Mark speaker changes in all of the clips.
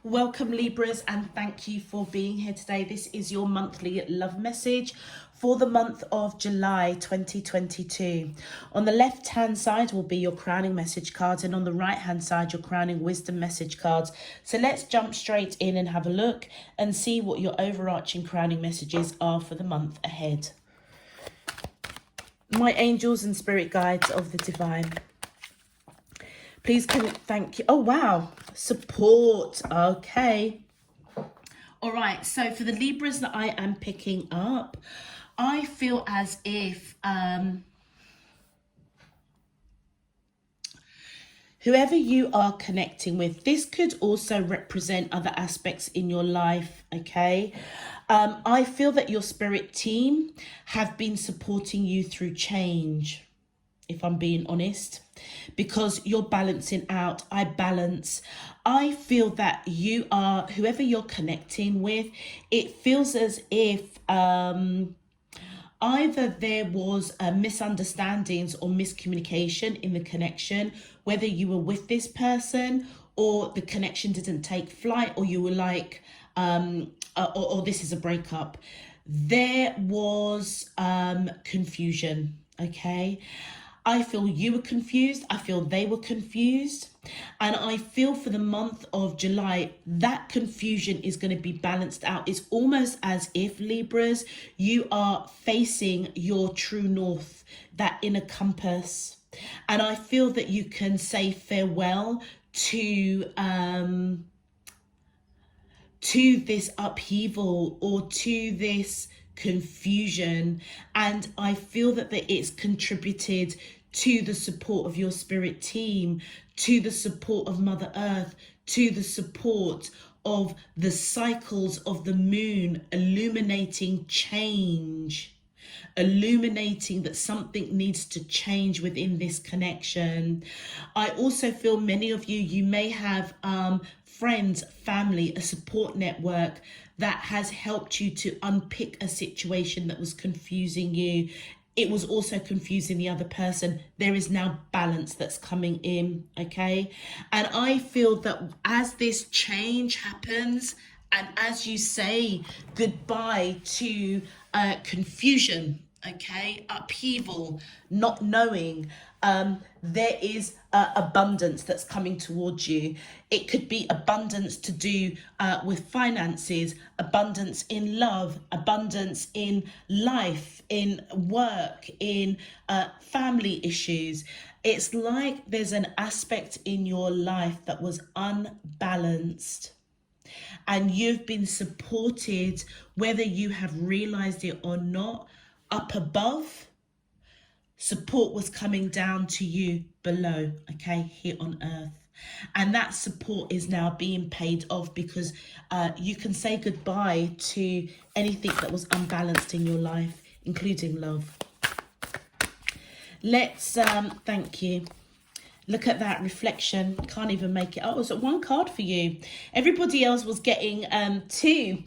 Speaker 1: Welcome Libras, and thank you for being here today. This is your monthly love message for the month of July 2022. On the left hand side will be your crowning message cards, and on the right hand side your crowning wisdom message cards. So let's jump straight in and have a look and see what your overarching crowning messages are for the month ahead. My angels and spirit guides of the divine, please thank you. Oh wow, support. Okay, all right, so for the Libras that I am picking up, I feel as if whoever you are connecting with, this could also represent other aspects in your life, okay? I feel that your spirit team have been supporting you through change, if I'm being honest, because you're balancing out. I balance. I feel that you are, whoever you're connecting with, it feels as if either there was misunderstandings or miscommunication in the connection, whether you were with this person or the connection didn't take flight, or you were like, or this is a breakup. There was confusion, okay? I feel you were confused. I feel they were confused. And I feel for the month of July, that confusion is going to be balanced out. It's almost as if, Libras, you are facing your true north, that inner compass. And I feel that you can say farewell to this upheaval or to this confusion. And I feel that it's contributed to the support of your spirit team, to the support of Mother Earth, to the support of the cycles of the moon, illuminating change, illuminating that something needs to change within this connection. I also feel many of you may have friends, family, a support network that has helped you to unpick a situation that was confusing you. It was also confusing the other person. There is now balance that's coming in, okay? And I feel that as this change happens, and as you say goodbye to confusion, okay, upheaval, not knowing, there is abundance that's coming towards you. It could be abundance to do with finances, abundance in love, abundance in life, in work, in family issues. It's like there's an aspect in your life that was unbalanced, and you've been supported, whether you have realized it or not. Up above, support was coming down to you below, okay, here on earth. And that support is now being paid off, because you can say goodbye to anything that was unbalanced in your life, including love. Let's thank you. Look at that reflection. Can't even make it. Oh, it was one card for you. Everybody else was getting two.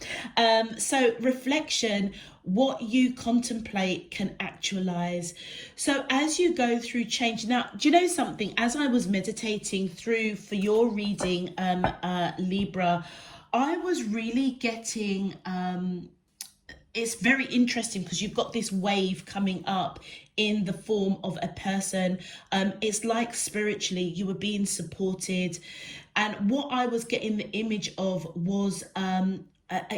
Speaker 1: So reflection, what you contemplate can actualize. So as you go through change. Now, do you know something? As I was meditating through for your reading, Libra, I was really getting... it's very interesting because you've got this wave coming up in the form of a person. It's like spiritually you were being supported. And what I was getting the image of was,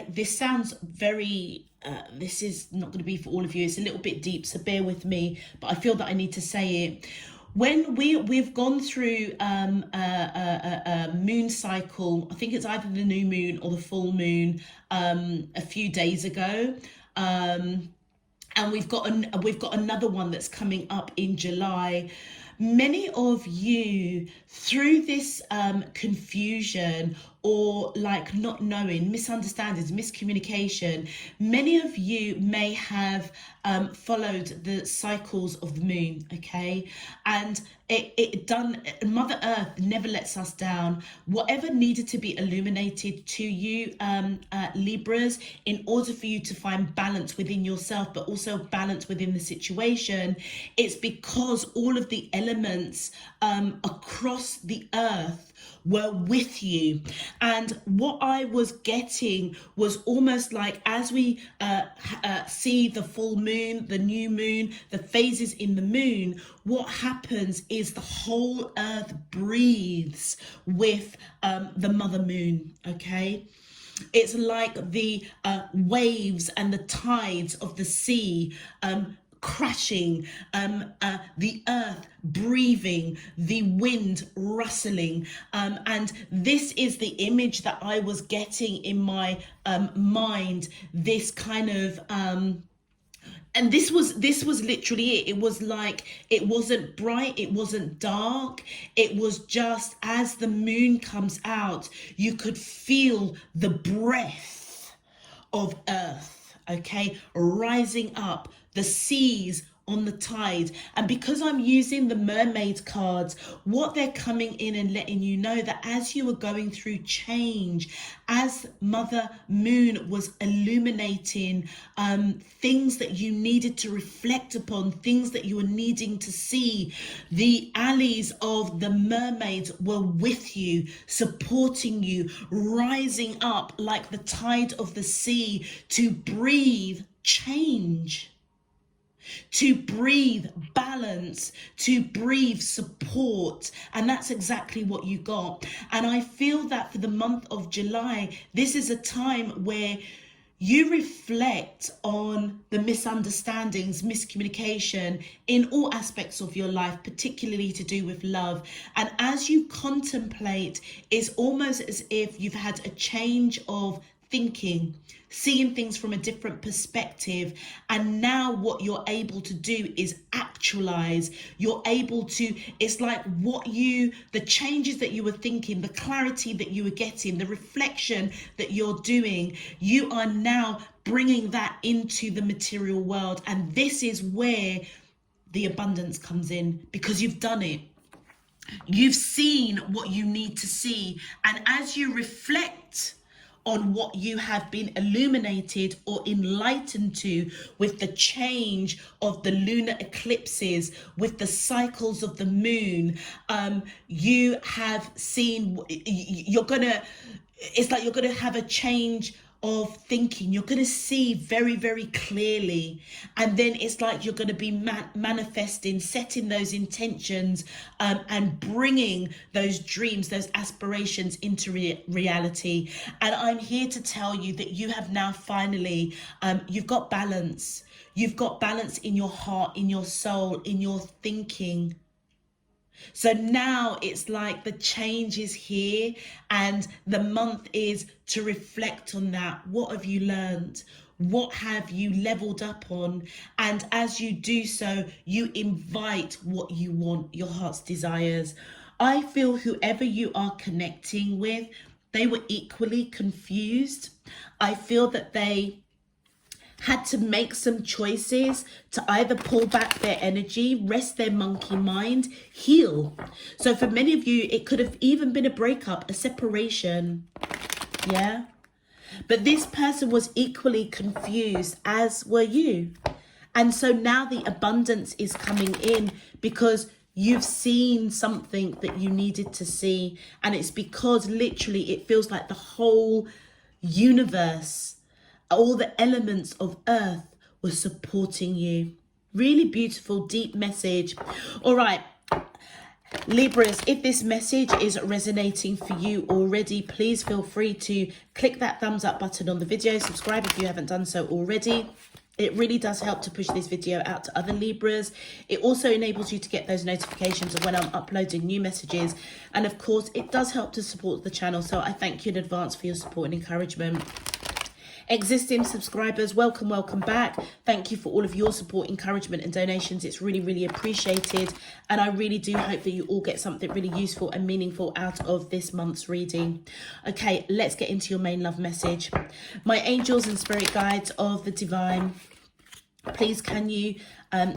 Speaker 1: this sounds very, this is not going to be for all of you. It's a little bit deep, so bear with me, but I feel that I need to say it. When we've gone through a moon cycle, I think it's either the new moon or the full moon a few days ago, and we've got another one that's coming up in July. Many of you, through this confusion or like not knowing, misunderstandings, miscommunication, many of you may have followed the cycles of the moon, okay? And Mother Earth never lets us down. Whatever needed to be illuminated to you, Libras, in order for you to find balance within yourself, but also balance within the situation, it's because all of the elements across the earth were with you. And what I was getting was almost like, as we see the full moon, the new moon, the phases in the moon, what happens is the whole earth breathes with the mother moon, okay? It's like the waves and the tides of the sea crashing, the earth breathing, the wind rustling, and this is the image that I was getting in my mind. This kind of and this was literally it. It was like, it wasn't bright, it wasn't dark, it was just, as the moon comes out, you could feel the breath of earth, okay, rising up, the seas on the tide. And because I'm using the mermaid cards, what they're coming in and letting you know, that as you were going through change, as Mother Moon was illuminating things that you needed to reflect upon, things that you were needing to see, the allies of the mermaids were with you, supporting you, rising up like the tide of the sea to breathe change, to breathe balance, to breathe support. And that's exactly what you got. And I feel that for the month of July, this is a time where you reflect on the misunderstandings, miscommunication in all aspects of your life, particularly to do with love. And as you contemplate, it's almost as if you've had a change of thinking, seeing things from a different perspective. And now what you're able to do is actualize. You're able to, it's like the changes that you were thinking, the clarity that you were getting, the reflection that you're doing, you are now bringing that into the material world. And this is where the abundance comes in, because you've done it. You've seen what you need to see. And as you reflect on what you have been illuminated or enlightened to with the change of the lunar eclipses, with the cycles of the moon, you have seen, it's like you're gonna have a change of thinking. You're going to see very, very clearly. And then it's like you're going to be manifesting, setting those intentions, and bringing those dreams, those aspirations into reality. And I'm here to tell you that you have now finally, you've got balance. You've got balance in your heart, in your soul, in your thinking. So now it's like the change is here, and the month is to reflect on that. What have you learned? What have you leveled up on? And as you do so, you invite what you want, your heart's desires. I feel whoever you are connecting with, they were equally confused. I feel that they had to make some choices to either pull back their energy, rest their monkey mind, heal. So for many of you, it could have even been a breakup, a separation. Yeah. But this person was equally confused, as were you. And so now the abundance is coming in because you've seen something that you needed to see. And it's because literally it feels like the whole universe, all the elements of earth were supporting you. Really beautiful, deep message. All right, Libras, if this message is resonating for you already, please feel free to click that thumbs up button on the video. Subscribe if you haven't done so already. It really does help to push this video out to other Libras. It also enables you to get those notifications of when I'm uploading new messages. And of course, it does help to support the channel. So I thank you in advance for your support and encouragement. Existing subscribers, welcome back. Thank you for all of your support, encouragement and donations. It's really, really appreciated. And I really do hope that you all get something really useful and meaningful out of this month's reading. Okay, let's get into your main love message. My angels and spirit guides of the divine, please can you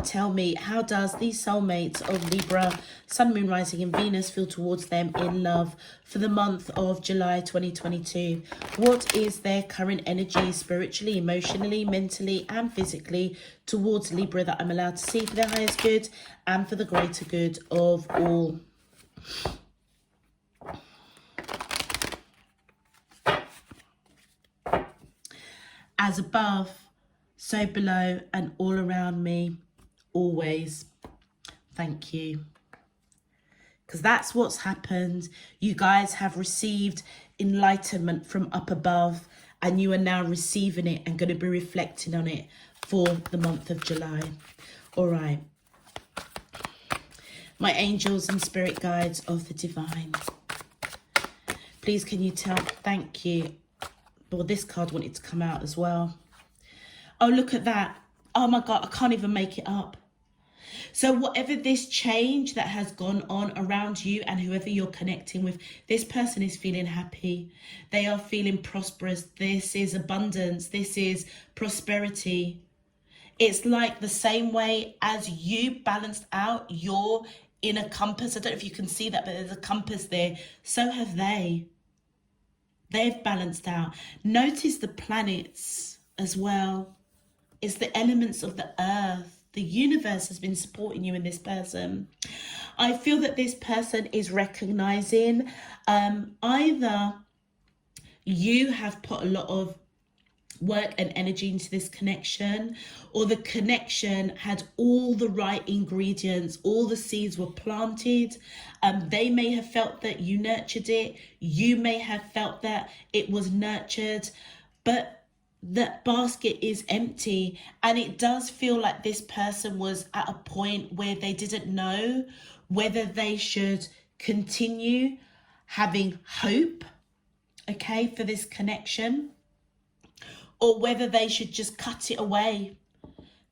Speaker 1: tell me, how does these soulmates of Libra, Sun, Moon, Rising and Venus feel towards them in love for the month of July 2022? What is their current energy spiritually, emotionally, mentally and physically towards Libra that I'm allowed to see for their highest good and for the greater good of all? as above, so below, and all around me, always. Thank you. Because that's what's happened. You guys have received enlightenment from up above, and you are now receiving it and going to be reflecting on it for the month of July. All right. My angels and spirit guides of the divine, please can you tell, thank you. Well, this card wanted to come out as well. Oh, look at that. Oh my God, I can't even make it up. So whatever this change that has gone on around you and whoever you're connecting with, this person is feeling happy. They are feeling prosperous. This is abundance. This is prosperity. It's like the same way as you balanced out your inner compass. I don't know if you can see that, but there's a compass there. So have they. They've balanced out. Notice the planets as well. It's the elements of the earth. The universe has been supporting you in this person. I feel that this person is recognizing either you have put a lot of work and energy into this connection, or the connection had all the right ingredients, all the seeds were planted. They may have felt that you nurtured it, you may have felt that it was nurtured, but that basket is empty. And it does feel like this person was at a point where they didn't know whether they should continue having hope, okay, for this connection, or whether they should just cut it away,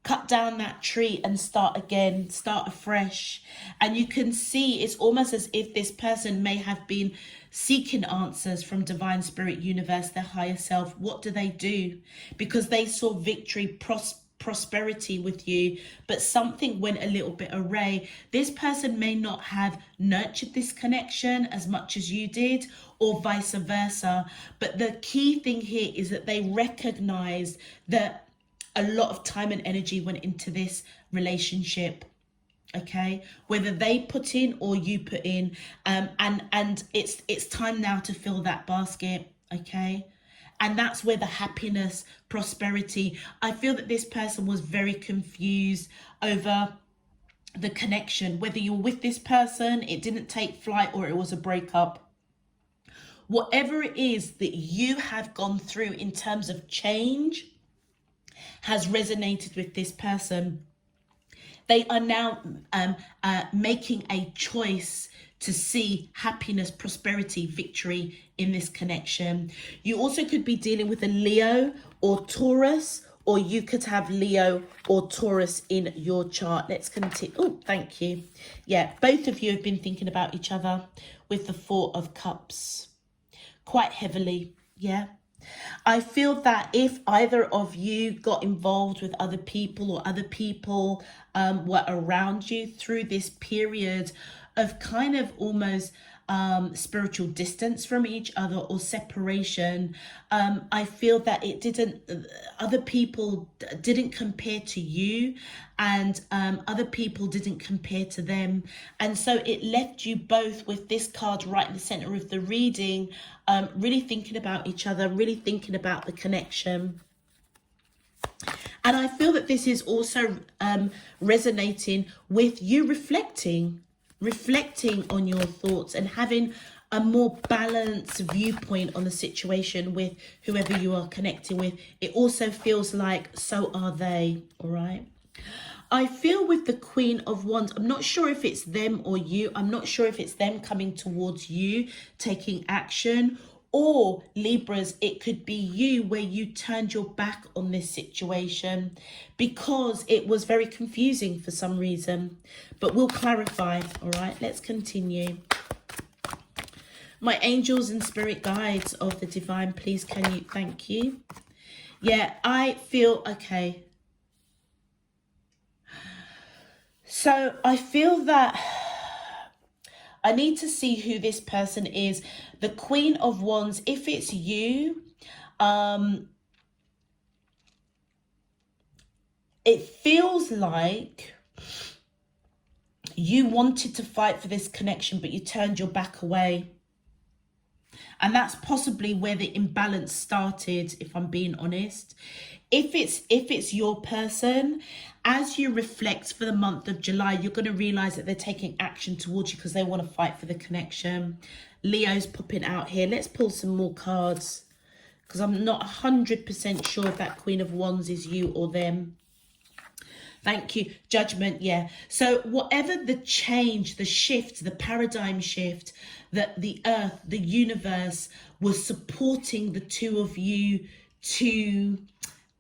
Speaker 1: cut down that tree and start again, start afresh. And you can see it's almost as if this person may have been seeking answers from divine spirit, universe, their higher self. What do? Because they saw victory, prosperity with you, but something went a little bit awry. This person may not have nurtured this connection as much as you did, or vice versa. But the key thing here is that they recognized that a lot of time and energy went into this relationship. Okay, whether they put in or you put in, and it's time now to fill that basket. Okay. And that's where the happiness, prosperity, I feel that this person was very confused over the connection, whether you're with this person, it didn't take flight, or it was a breakup. Whatever it is that you have gone through in terms of change has resonated with this person. They are now making a choice to see happiness, prosperity, victory in this connection. You also could be dealing with a Leo or Taurus, or you could have Leo or Taurus in your chart. Let's continue. Oh, thank you. Yeah, both of you have been thinking about each other with the Four of Cups quite heavily. Yeah. I feel that if either of you got involved with other people, or other people were around you through this period of kind of almost spiritual distance from each other, or separation, I feel that other people didn't compare to you, and other people didn't compare to them. And so it left you both with this card right in the center of the reading, really thinking about each other, really thinking about the connection. And I feel that this is also resonating with you reflecting on your thoughts and having a more balanced viewpoint on the situation with whoever you are connecting with. It also feels like so are they. All right. I feel with the Queen of Wands, I'm not sure if it's them or you. I'm not sure if it's them coming towards you, taking action, or Libras, it could be you where you turned your back on this situation because it was very confusing for some reason. But we'll clarify. All right, let's continue. My angels and spirit guides of the divine, please can you, thank you. Yeah, I feel, okay. So I feel that I need to see who this person is. The Queen of Wands, if it's you, it feels like you wanted to fight for this connection, but you turned your back away. And that's possibly where the imbalance started, if I'm being honest. If it's your person, as you reflect for the month of July, you're going to realize that they're taking action towards you because they want to fight for the connection. Leo's popping out here. Let's pull some more cards, because I'm not 100% sure if that Queen of Wands is you or them. Thank you. Judgment, yeah. So whatever the change, the shift, the paradigm shift, that the earth, the universe was supporting the two of you to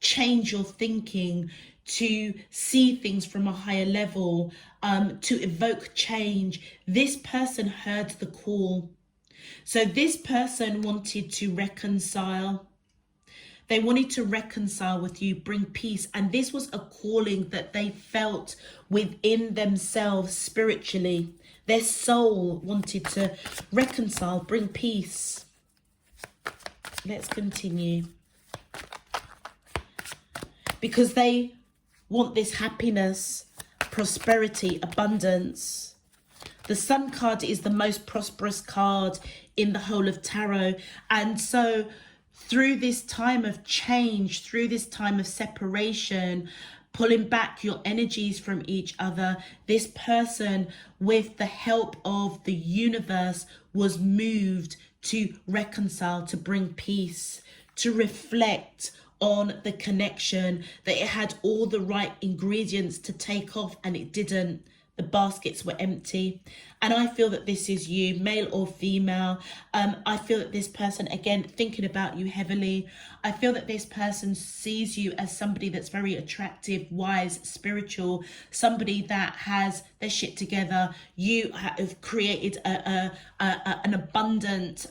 Speaker 1: change your thinking, to see things from a higher level, to evoke change, this person heard the call. So this person wanted to reconcile. They wanted to reconcile with you, bring peace. And this was a calling that they felt within themselves spiritually. Their soul wanted to reconcile, bring peace. Let's continue. Because they want this happiness, prosperity, abundance. The Sun card is the most prosperous card in the whole of tarot. And so through this time of change, through this time of separation, pulling back your energies from each other, this person, with the help of the universe, was moved to reconcile, to bring peace, to reflect on the connection, that it had all the right ingredients to take off and it didn't. The baskets were empty. And I feel that this is you, male or female. I feel that this person, again, thinking about you heavily. I feel that this person sees you as somebody that's very attractive, wise, spiritual, somebody that has their shit together. You have created an abundant,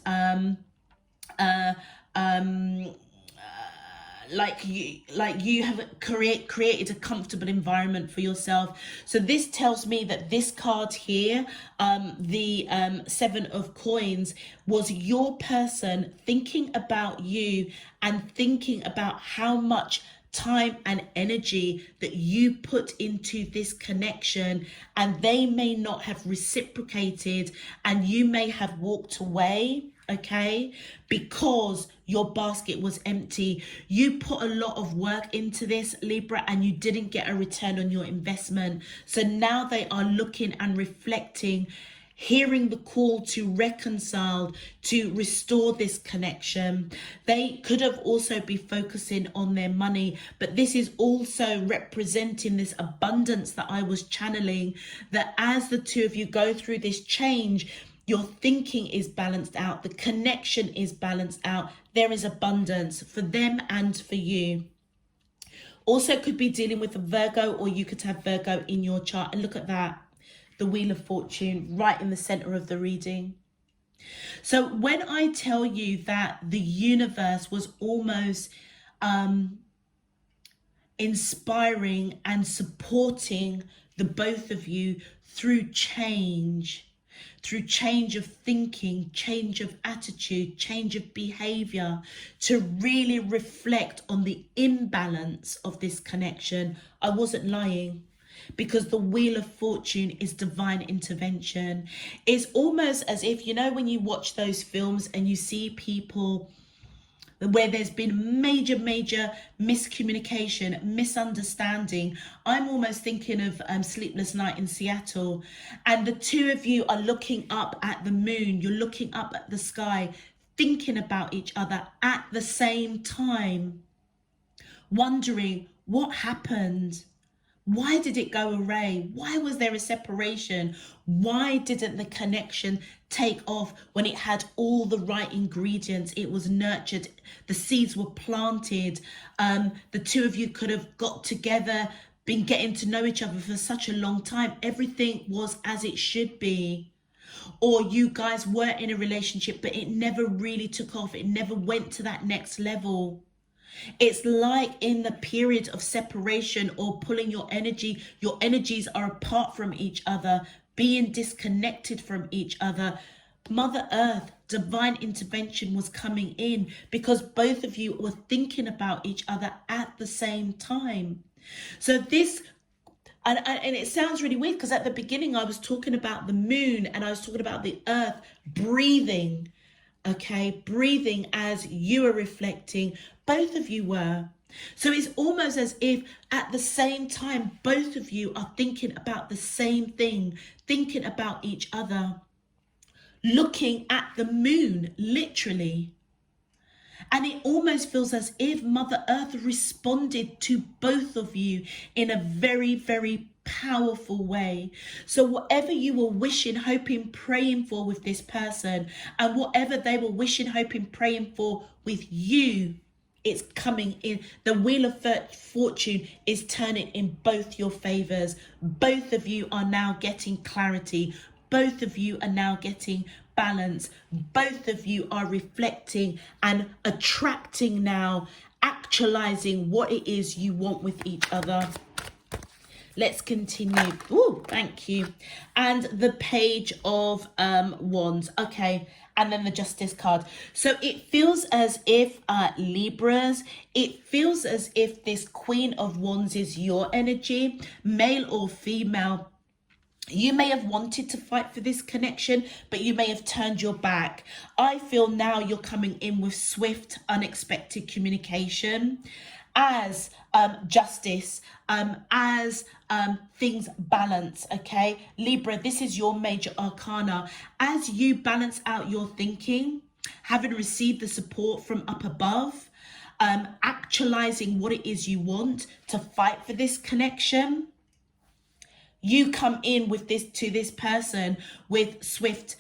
Speaker 1: like you have created a comfortable environment for yourself. So this tells me that this card here, the Seven of Coins, was your person thinking about you and thinking about how much time and energy that you put into this connection, and they may not have reciprocated, and you may have walked away, okay, because your basket was empty. You put a lot of work into this, Libra, and you didn't get a return on your investment. So now they are looking and reflecting, hearing the call to reconcile, to restore this connection. They could have also been focusing on their money, but this is also representing this abundance that I was channeling, that as the two of you go through this change, your thinking is balanced out, the connection is balanced out, there is abundance for them and for you. Also could be dealing with a Virgo, or you could have Virgo in your chart. And look at that, the Wheel of Fortune right in the center of the reading. So when I tell you that the universe was almost inspiring and supporting the both of you through change of thinking, change of attitude, change of behavior, to really reflect on the imbalance of this connection, I wasn't lying. Because the Wheel of Fortune is divine intervention. It's almost as if, you know, when you watch those films and you see people where there's been major miscommunication, misunderstanding. I'm almost thinking of Sleepless Night in Seattle, and the two of you are looking up at the moon, you're looking up at the sky, thinking about each other at the same time, wondering what happened. Why did it go awry? Why was there a separation? Why didn't the connection take off when it had all the right ingredients? It was nurtured. The seeds were planted. The two of you could have got together, been getting to know each other for such a long time. Everything was as it should be. Or you guys were in a relationship, but it never really took off. It never went to that next level. It's like in the period of separation or pulling your energies are apart from each other, being disconnected from each other. Mother Earth, divine intervention was coming in because both of you were thinking about each other at the same time. So this, and it sounds really weird because at the beginning I was talking about the moon and I was talking about the earth breathing. okay? Breathing as you are reflecting, both of you were. So it's almost as if at the same time, both of you are thinking about the same thing, thinking about each other, looking at the moon, literally. And it almost feels as if Mother Earth responded to both of you in a very, very powerful way. So whatever you were wishing, hoping, praying for with this person, and whatever they were wishing, hoping, praying for with you, it's coming in. The wheel of fortune is turning in both your favors. Both of you are now getting clarity. Both of you are now getting balance. Both of you are reflecting and attracting now, actualizing what it is you want with each other. Let's continue. Oh, thank you. And the Page of Wands. Okay. And then the Justice card. So it feels as if Libras, it feels as if this Queen of Wands is your energy, male or female. You may have wanted to fight for this connection, but you may have turned your back. I feel now you're coming in with swift, unexpected communication as justice, as things balance, okay? Libra, this is your major arcana. As you balance out your thinking, having received the support from up above, actualizing what it is you want to fight for this connection, you come in with this to this person with swift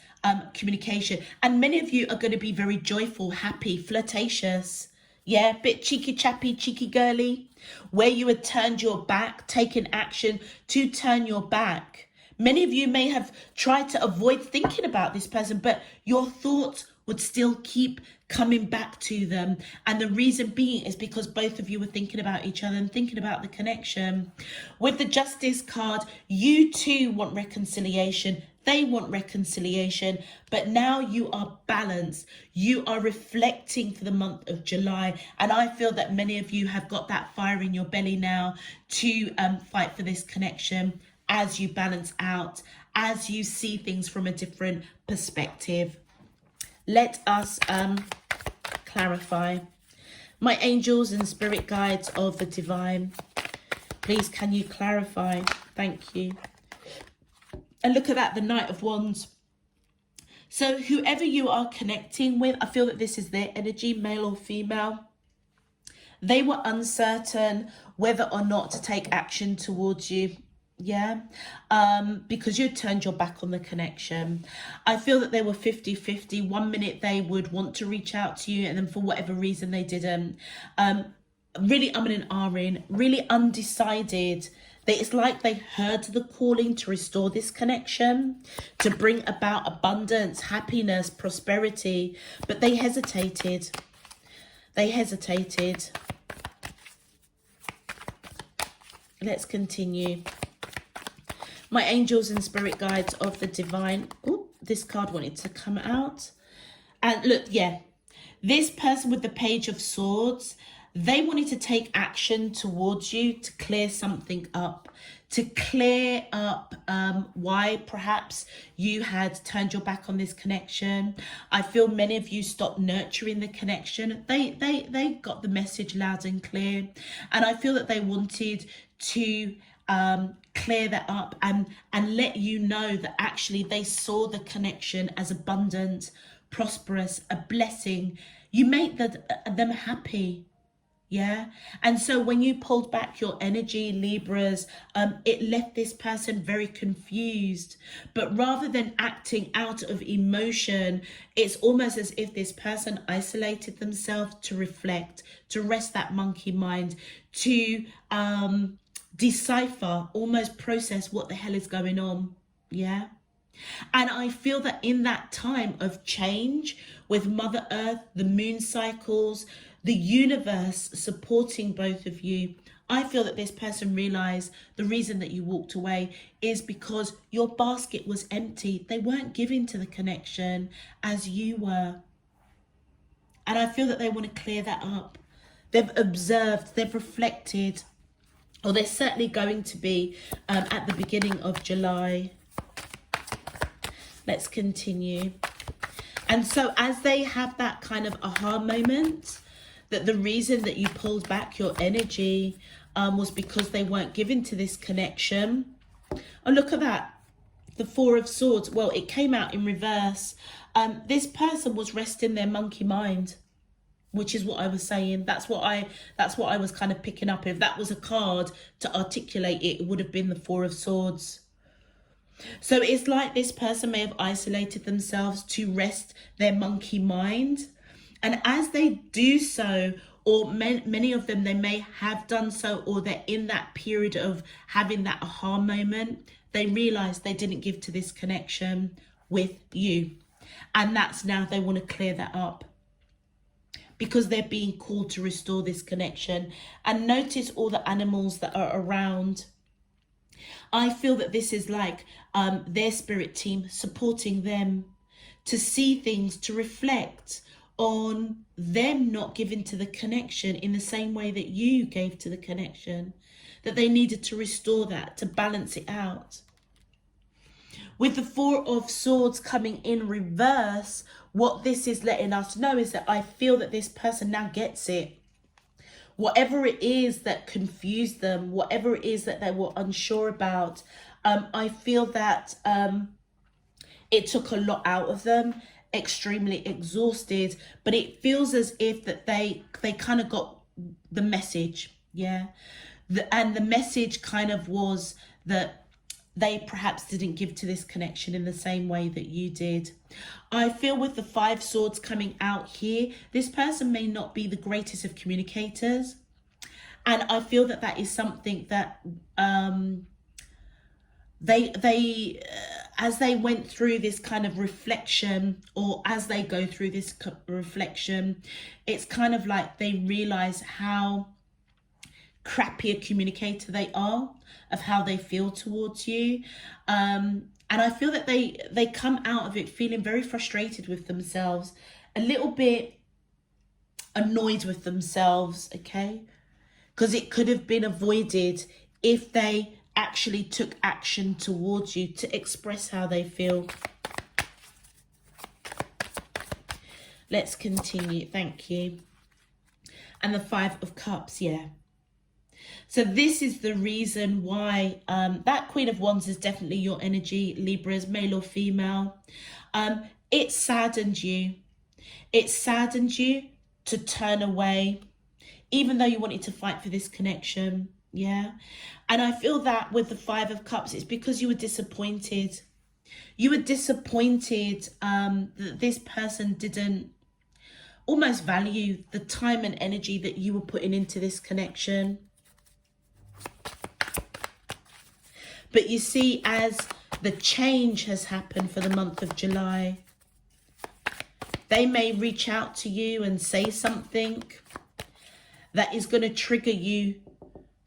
Speaker 1: communication. And many of you are going to be very joyful, happy, flirtatious. Yeah, bit cheeky chappy, cheeky girly, where you had turned your back, taken action to turn your back. Many of you may have tried to avoid thinking about this person, but your thoughts would still keep coming back to them. And the reason being is because both of you were thinking about each other and thinking about the connection. With the Justice card, you too want reconciliation. They want reconciliation, but now you are balanced. You are reflecting for the month of July. And I feel that many of you have got that fire in your belly now to fight for this connection as you balance out, as you see things from a different perspective. Let us clarify. My angels and spirit guides of the divine, please can you clarify? Thank you. And look at that, the Knight of Wands. So whoever you are connecting with, I feel that this is their energy, male or female. They were uncertain whether or not to take action towards you. Yeah, because you turned your back on the connection. I feel that they were 50-50. 1 minute they would want to reach out to you, and then for whatever reason they didn't. Really umming and ahhing, really undecided. It's like they heard the calling to restore this connection, to bring about abundance, happiness, prosperity, but they hesitated. They hesitated. Let's continue. My angels and spirit guides of the divine. Oh, this card wanted to come out. And look, yeah, this person with the Page of Swords, they wanted to take action towards you to clear something up, to clear up why perhaps you had turned your back on this connection. I feel many of you stopped nurturing the connection. They got the message loud and clear. And I feel that they wanted to clear that up and let you know that actually they saw the connection as abundant, prosperous, a blessing. You made them happy. Yeah. And so when you pulled back your energy, Libras, it left this person very confused. But rather than acting out of emotion, it's almost as if this person isolated themselves to reflect, to rest that monkey mind, to decipher, almost process what the hell is going on. Yeah. And I feel that in that time of change with Mother Earth, the moon cycles, the universe supporting both of you, I feel that this person realized the reason that you walked away is because your basket was empty. They weren't giving to the connection as you were. And I feel that they want to clear that up. They've observed, they've reflected, or they're certainly going to be at the beginning of July. Let's continue. And so as they have that kind of aha moment, that the reason that you pulled back your energy was because they weren't given to this connection. Oh, look at that. The Four of Swords. Well, it came out in reverse. This person was resting their monkey mind, which is what I was saying. That's what I was kind of picking up. If that was a card to articulate it, it would have been the Four of Swords. So it's like this person may have isolated themselves to rest their monkey mind. And as they do so, or many of them, they may have done so, or they're in that period of having that aha moment, they realize they didn't give to this connection with you. And that's now they want to clear that up, because they're being called to restore this connection. And notice all the animals that are around. I feel that this is like their spirit team supporting them to see things, to reflect on them not giving to the connection in the same way that you gave to the connection, that they needed to restore that, to balance it out. With the Four of Swords coming in reverse, what this is letting us know is that I feel that this person now gets it. Whatever it is that confused them, whatever it is that they were unsure about, I feel that it took a lot out of them, extremely exhausted, but it feels as if that they kind of got the message, yeah? And the message kind of was that they perhaps didn't give to this connection in the same way that you did. I feel with the Five Swords coming out here, this person may not be the greatest of communicators. And I feel that that is something that as they went through this kind of reflection, or as they go through this reflection, it's kind of like they realize how crappy a communicator they are, of how they feel towards you. And I feel that they come out of it feeling very frustrated with themselves, a little bit annoyed with themselves, okay? Because it could have been avoided if they actually took action towards you to express how they feel. Let's continue. Thank you. And the Five of Cups, yeah. So this is the reason why that Queen of Wands is definitely your energy, Libras, male or female. It saddened you. It saddened you to turn away, even though you wanted to fight for this connection, yeah? And I feel that with the Five of Cups, it's because you were disappointed. You were disappointed that this person didn't almost value the time and energy that you were putting into this connection. But you see, as the change has happened for the month of July, they may reach out to you and say something that is going to trigger you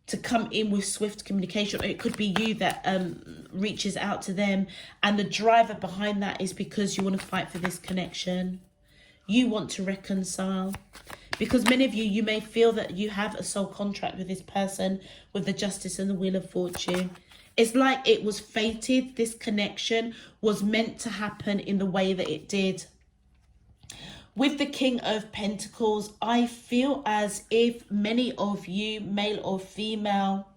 Speaker 1: to come in with swift communication. Or it could be you that reaches out to them. And the driver behind that is because you want to fight for this connection. You want to reconcile. Because many of you, you may feel that you have a soul contract with this person, with the Justice and the Wheel of Fortune. It's like it was fated. This connection was meant to happen in the way that it did. With the King of Pentacles, I feel as if many of you, male or female,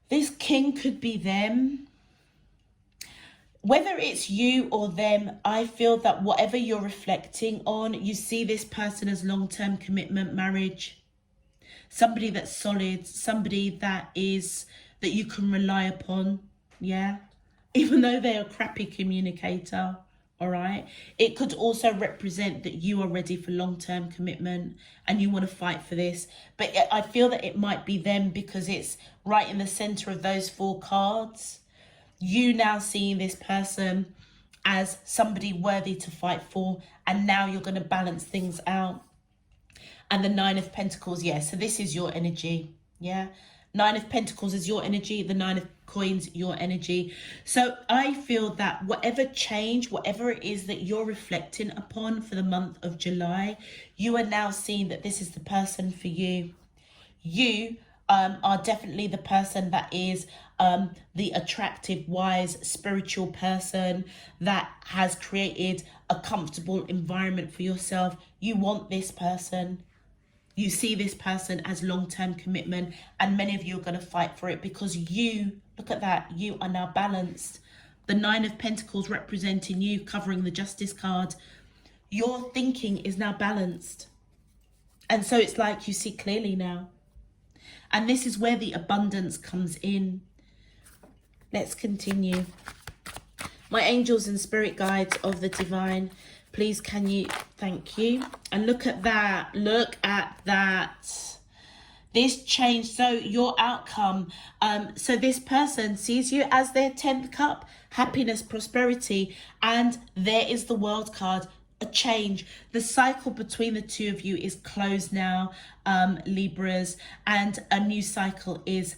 Speaker 1: this king could be them. Whether it's you or them, I feel that whatever you're reflecting on, you see this person as long-term commitment, marriage. Somebody that's solid, somebody that you can rely upon, yeah? Even though they're a crappy communicator, all right? It could also represent that you are ready for long-term commitment and you want to fight for this. But I feel that it might be them because it's right in the center of those four cards. You now seeing this person as somebody worthy to fight for, and now you're going to balance things out. And the Nine of Pentacles, yeah, so this is your energy, yeah? Nine of Pentacles is your energy, the Nine of Coins, your energy. So I feel that whatever change, whatever it is that you're reflecting upon for the month of July, you are now seeing that this is the person for you. You are definitely the person that is the attractive, wise, spiritual person that has created a comfortable environment for yourself. You want this person. You see this person as long-term commitment, and many of you are going to fight for it because you, look at that, you are now balanced. The Nine of Pentacles representing you, covering the Justice card. Your thinking is now balanced. And so it's like you see clearly now. And this is where the abundance comes in. Let's continue. My angels and spirit guides of the divine, please can you, thank you. And look at that, look at that. This change, so your outcome, so this person sees you as their 10th cup, happiness, prosperity, and there is the World card, a change. The cycle between the two of you is closed now, Libras, and a new cycle is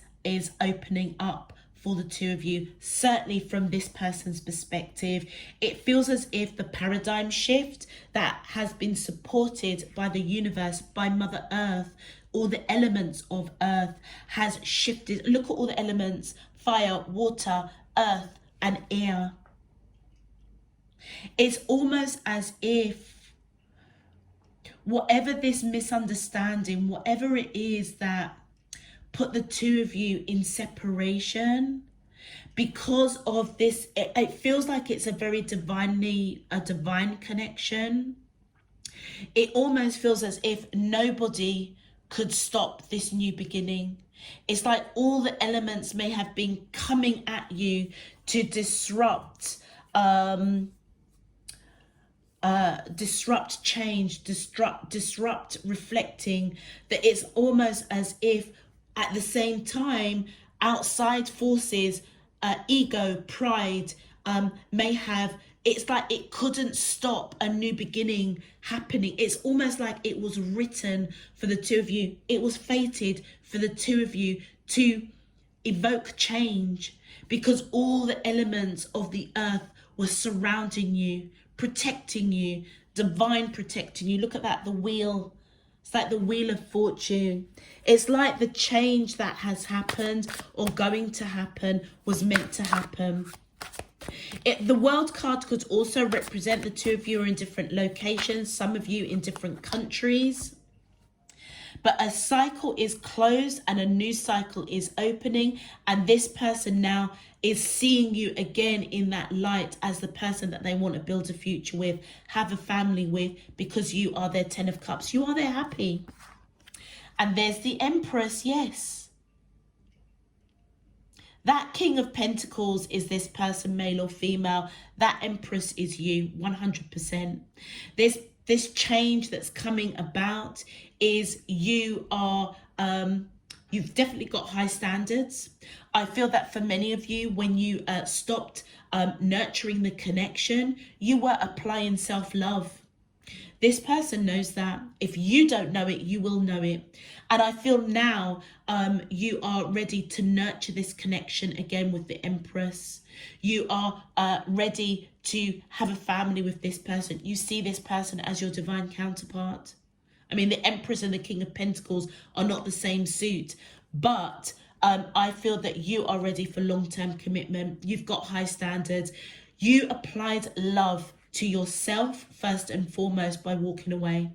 Speaker 1: opening up for the two of you. Certainly from this person's perspective, it feels as if the paradigm shift that has been supported by the universe, by Mother Earth, all the elements of Earth has shifted. Look at all the elements: fire, water, earth, and air. It's almost as if whatever this misunderstanding, whatever it is that put the two of you in separation, because of this, it feels like it's a very divine connection. It almost feels as if nobody could stop this new beginning. It's like all the elements may have been coming at you to disrupt change, disrupt reflecting, that it's almost as if at the same time outside forces, ego, pride, may have, it's like it couldn't stop a new beginning happening. It's almost like it was written for the two of you. It was fated for the two of you to evoke change, because all the elements of the earth were surrounding you, protecting you, divine protecting you. Look at that, the wheel. It's like the wheel of fortune. It's like the change that has happened or going to happen was meant to happen. The World card could also represent the two of you are in different locations, some of you in different countries. But a cycle is closed and a new cycle is opening, and this person now is seeing you again in that light as the person that they want to build a future with, have a family with, because you are their 10 of cups. You are their happy. And there's the Empress, yes. That King of Pentacles is this person, male or female. That Empress is you, 100%. This change that's coming about is you are, you've definitely got high standards. I feel that for many of you, when you stopped nurturing the connection, you were applying self-love. This person knows that. If you don't know it, you will know it. And I feel now you are ready to nurture this connection again with the Empress. You are ready to have a family with this person. You see this person as your divine counterpart. I mean, the Empress and the King of Pentacles are not the same suit, but I feel that you are ready for long-term commitment. You've got high standards. You applied love to yourself first and foremost by walking away.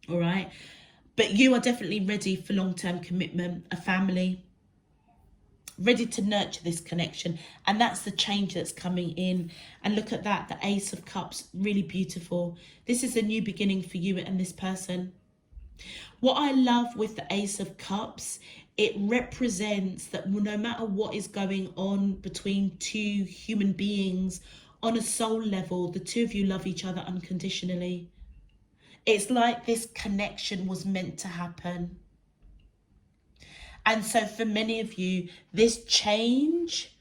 Speaker 1: All right. But you are definitely ready for long-term commitment, a family, ready to nurture this connection. And that's the change that's coming in. And look at that, the Ace of Cups, really beautiful. This is a new beginning for you and this person. What I love with the Ace of Cups, it represents that no matter what is going on between two human beings, on a soul level, the two of you love each other unconditionally. It's like this connection was meant to happen. And so for many of you, this change,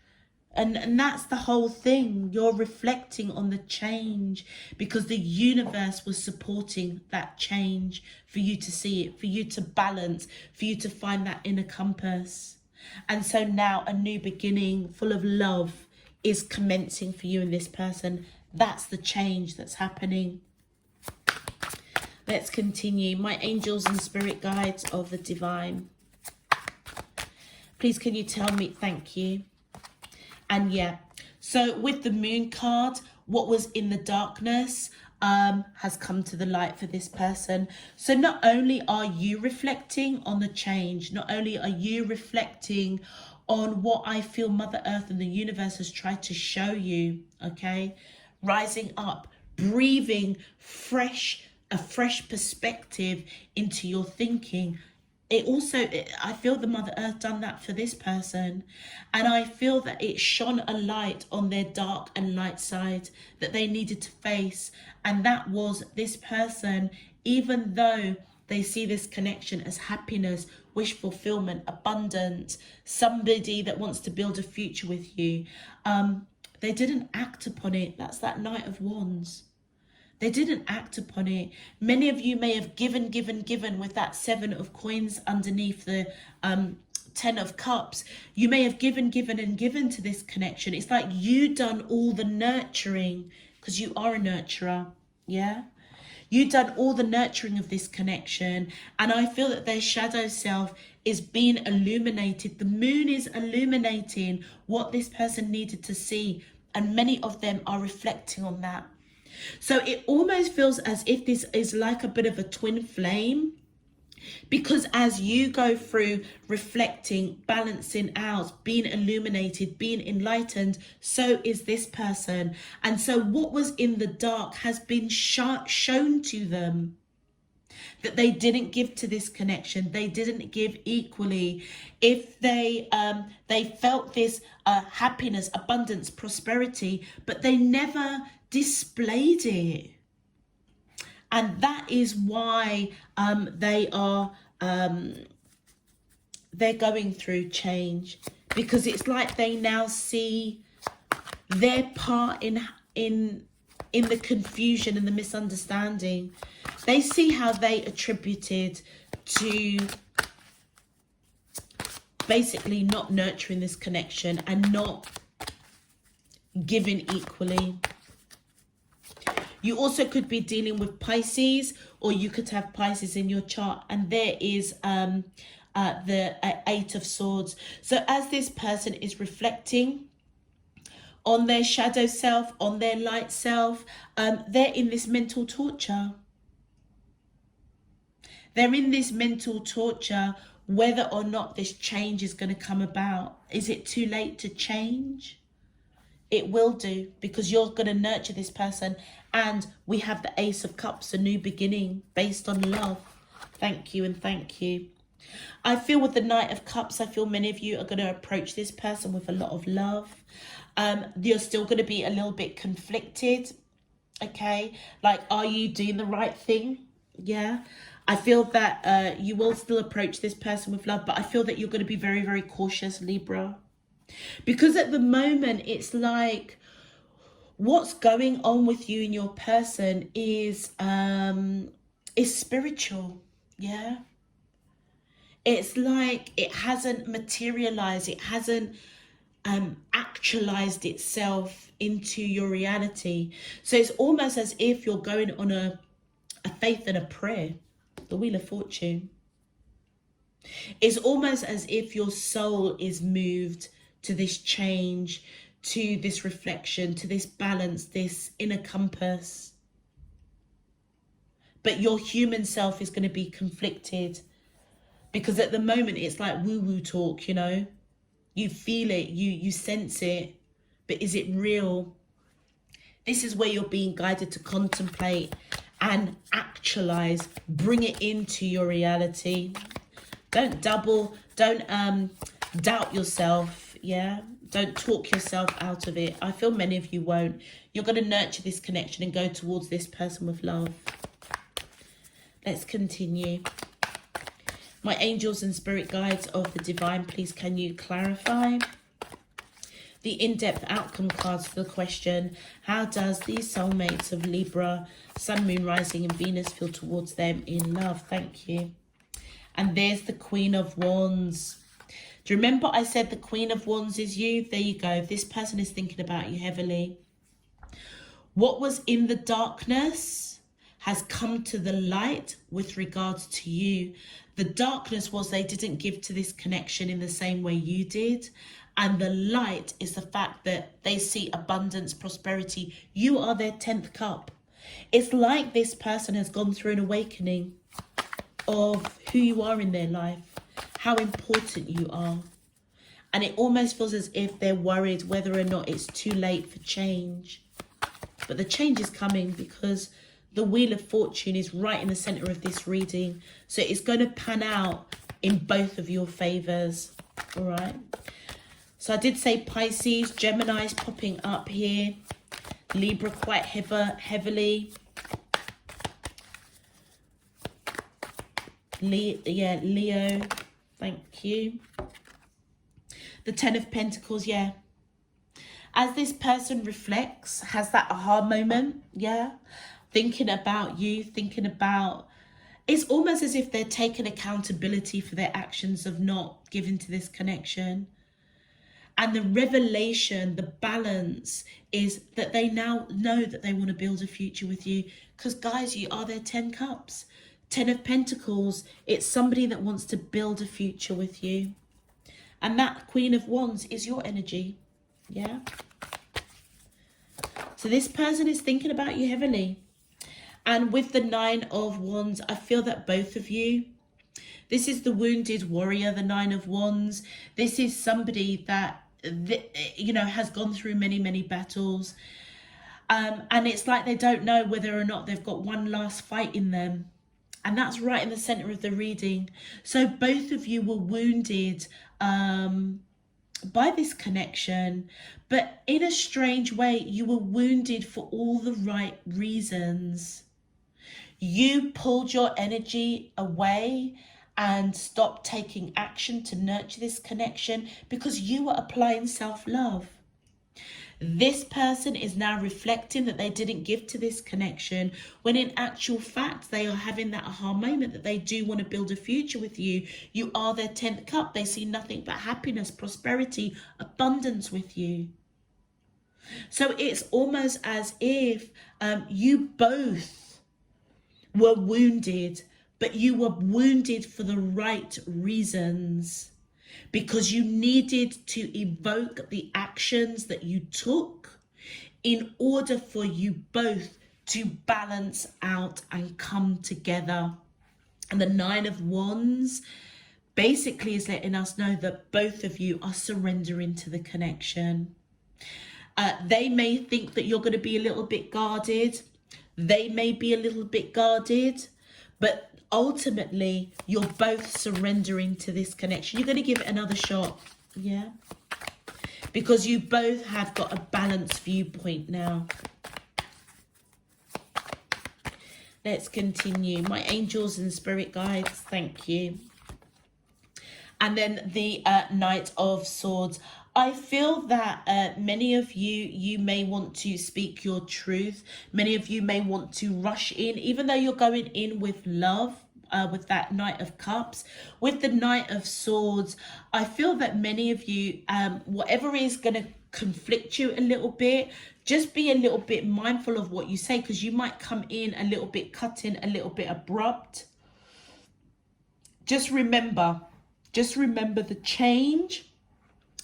Speaker 1: and that's the whole thing. You're reflecting on the change because the universe was supporting that change for you to see it, for you to balance, for you to find that inner compass. And so now a new beginning full of love is commencing for you and this person. That's the change that's happening. Let's continue. My angels and spirit guides of the divine. Please, can you tell me? Thank you. And yeah, so with the moon card, what was in the darkness has come to the light for this person. So not only are you reflecting on the change, not only are you reflecting on what I feel Mother Earth and the universe has tried to show you, okay? Rising up, breathing a fresh perspective into your thinking. I feel the Mother Earth done that for this person. And I feel that it shone a light on their dark and light side that they needed to face. And that was this person, even though they see this connection as happiness, wish fulfillment, abundance, somebody that wants to build a future with you, they didn't act upon it. That's that Knight of Wands. They didn't act upon it. Many of you may have given with that 7 of coins underneath the 10 of cups. You may have given to this connection. It's like you done all the nurturing, because you are a nurturer, yeah? You done all the nurturing of this connection. And I feel that their shadow self is being illuminated. The moon is illuminating what this person needed to see. And many of them are reflecting on that. So it almost feels as if this is like a bit of a twin flame, because as you go through reflecting, balancing out, being illuminated, being enlightened, so is this person. And so what was in the dark has been shown to them, that they didn't give to this connection. They didn't give equally. If they felt this happiness, abundance, prosperity, but they never displayed it. And that is why they're going through change, because it's like they now see their part in the confusion and the misunderstanding. They see how they attributed to basically not nurturing this connection and not giving equally. You also could be dealing with Pisces, or you could have Pisces in your chart, and there is the 8 of Swords. So as this person is reflecting on their shadow self, on their light self, they're in this mental torture. They're in this mental torture, whether or not this change is going to come about. Is it too late to change? It will do, because you're going to nurture this person. And we have the Ace of Cups, a new beginning based on love. Thank you and thank you. I feel with the Knight of Cups, I feel many of you are going to approach this person with a lot of love. You're still going to be a little bit conflicted. Okay. Like, are you doing the right thing? Yeah. I feel that you will still approach this person with love, but I feel that you're going to be very, very cautious, Libra. Because at the moment, it's like what's going on with you and your person is spiritual. Yeah. It's like it hasn't materialized. It hasn't actualized itself into your reality. So it's almost as if you're going on a faith and a prayer. The Wheel of Fortune. It's almost as if your soul is moved to this change, to this reflection, to this balance, this inner compass. But your human self is going to be conflicted, because at the moment it's like woo-woo talk, you know. You feel it, you sense it, but is it real? This is where you're being guided to contemplate and actualize, bring it into your reality. Don't doubt yourself, yeah? Don't talk yourself out of it. I feel many of you won't. You're going to nurture this connection and go towards this person with love. Let's continue. My angels and spirit guides of the divine, please can you clarify the in-depth outcome cards for the question, how does these soulmates of Libra, Sun, Moon, Rising and Venus feel towards them in love? Thank you. And there's the Queen of Wands. Do you remember I said the Queen of Wands is you? There you go. This person is thinking about you heavily. What was in the darkness has come to the light with regards to you. The darkness was they didn't give to this connection in the same way you did. And the light is the fact that they see abundance, prosperity. You are their 10th cup. It's like this person has gone through an awakening of who you are in their life, how important you are. And it almost feels as if they're worried whether or not it's too late for change. But the change is coming because the Wheel of Fortune is right in the center of this reading. So it's going to pan out in both of your favors. All right. So I did say Pisces, Gemini is popping up here. Libra quite heavily. Leo. Thank you. The 10 of Pentacles, yeah. As this person reflects, has that aha moment, yeah. Thinking about you, thinking about... It's almost as if they're taking accountability for their actions of not giving to this connection. And the revelation, the balance is that they now know that they want to build a future with you. Because guys, you are their 10 cups. 10 of Pentacles, it's somebody that wants to build a future with you. And that Queen of Wands is your energy. Yeah. So this person is thinking about you heavily. And with the 9 of Wands, I feel that both of you, this is the wounded warrior, the 9 of Wands. This is somebody that, you know, has gone through many, many battles. And it's like they don't know whether or not they've got one last fight in them. And that's right in the center of the reading. So both of you were wounded by this connection. But in a strange way, you were wounded for all the right reasons. You pulled your energy away and stopped taking action to nurture this connection because you were applying self-love. This person is now reflecting that they didn't give to this connection, when in actual fact, they are having that aha moment that they do want to build a future with you. You are their 10th cup. They see nothing but happiness, prosperity, abundance with you. So it's almost as if you both were wounded, but you were wounded for the right reasons, because you needed to evoke the actions that you took in order for you both to balance out and come together. And the 9 of Wands basically is letting us know that both of you are surrendering to the connection. They may think that you're going to be a little bit guarded. They may be a little bit guarded, but ultimately you're both surrendering to this connection. You're going to give it another shot, yeah, because you both have got a balanced viewpoint now. Let's continue. My angels and spirit guides, thank you. And then the Knight of Swords. I feel that many of you may want to speak your truth. Many of you may want to rush in, even though you're going in with love, with that Knight of Cups. With the Knight of Swords, I feel that many of you, whatever is going to conflict you a little bit, just be a little bit mindful of what you say, because you might come in a little bit cutting, a little bit abrupt. Just remember the change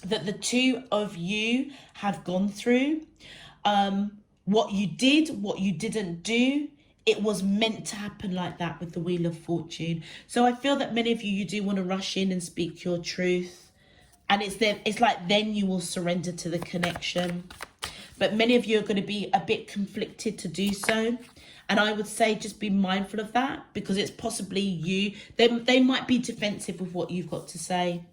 Speaker 1: that the two of you have gone through. What you did, what you didn't do, it was meant to happen like that with the Wheel of Fortune. So I feel that many of you do want to rush in and speak your truth. And it's like then you will surrender to the connection. But many of you are going to be a bit conflicted to do so. And I would say just be mindful of that, because it's possibly you. They might be defensive with what you've got to say.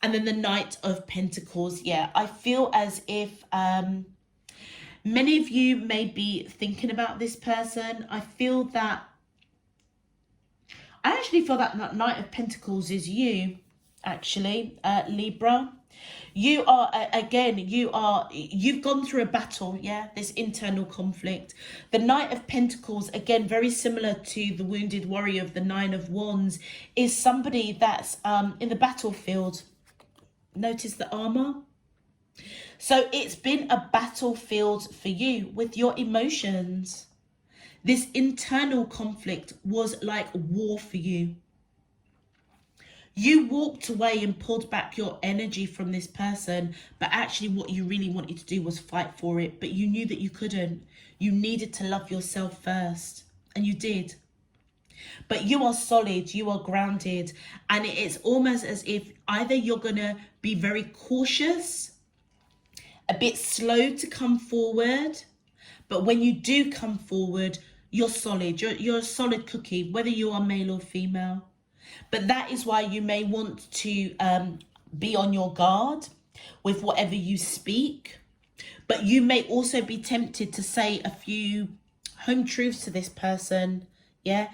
Speaker 1: And then the Knight of Pentacles. Yeah, I feel as if many of you may be thinking about this person. I actually feel that Knight of Pentacles is you, actually, Libra. You are, again, you've gone through a battle, yeah, this internal conflict. The Knight of Pentacles, again, very similar to the wounded warrior of the 9 of Wands, is somebody that's in the battlefield. Notice the armor. So it's been a battlefield for you with your emotions. This internal conflict was like war for you. You walked away and pulled back your energy from this person, but actually what you really wanted to do was fight for it, but you knew that you couldn't. You needed to love yourself first, and you did. But you are solid, you are grounded, and it's almost as if either you're going to be very cautious, a bit slow to come forward, but when you do come forward, you're solid. You're a solid cookie, whether you are male or female. But that is why you may want to be on your guard with whatever you speak. But you may also be tempted to say a few home truths to this person. Yeah,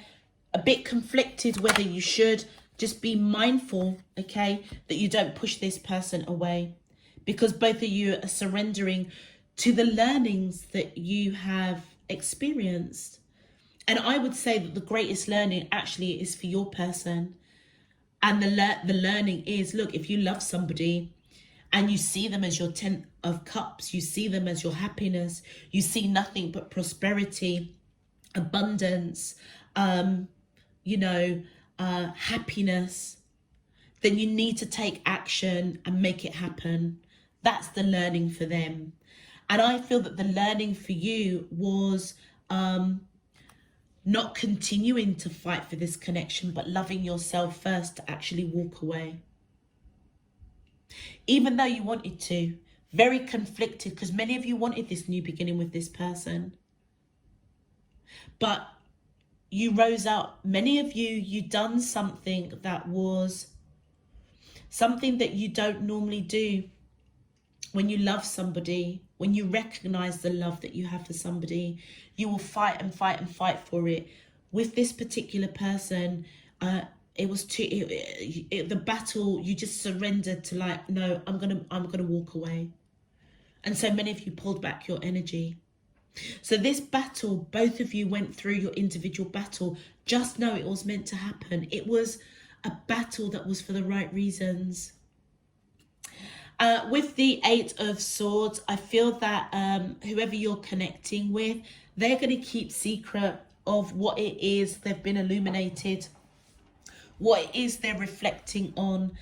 Speaker 1: a bit conflicted whether you should. Just be mindful, okay, that you don't push this person away, because both of you are surrendering to the learnings that you have experienced. And I would say that the greatest learning actually is for your person. And the learning is, look, if you love somebody and you see them as your 10 of cups, you see them as your happiness, you see nothing but prosperity, abundance, happiness, then you need to take action and make it happen. That's the learning for them. And I feel that the learning for you was not continuing to fight for this connection, but loving yourself first to actually walk away. Even though you wanted to, very conflicted, because many of you wanted this new beginning with this person. But you rose up. Many of you done something that was something that you don't normally do. When you love somebody, when you recognize the love that you have for somebody, you will fight and fight and fight for it. With this particular person, it was the battle. You just surrendered to, like, no, I'm gonna walk away. And so many of you pulled back your energy. So this battle, both of you went through your individual battle. Just know it was meant to happen. It was a battle that was for the right reasons. With the 8 of Swords, I feel that whoever you're connecting with, they're going to keep secret of what it is they've been illuminated, what it is they're reflecting on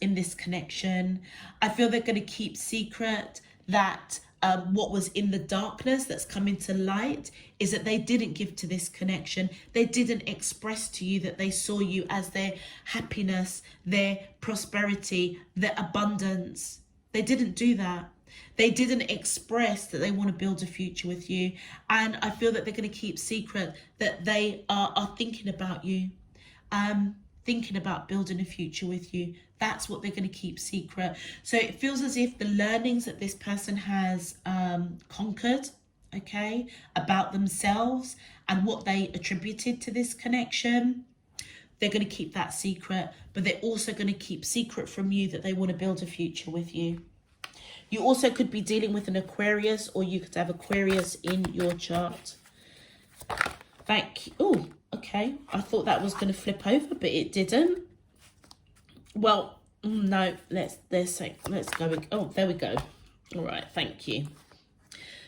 Speaker 1: in this connection. I feel they're going to keep secret that what was in the darkness that's coming to light is that they didn't give to this connection. They didn't express to you that they saw you as their happiness, their prosperity, their abundance. They didn't do that. They didn't express that they want to build a future with you. And I feel that they're going to keep secret that they are thinking about you, thinking about building a future with you. That's what they're going to keep secret. So it feels as if the learnings that this person has conquered, okay, about themselves and what they attributed to this connection, they're going to keep that secret. But they're also going to keep secret from you that they want to build a future with you. You also could be dealing with an Aquarius, or you could have Aquarius in your chart. Thank you. Oh, okay. I thought that was going to flip over, but it didn't. Well, no, let's go. Oh, there we go. All right, thank you.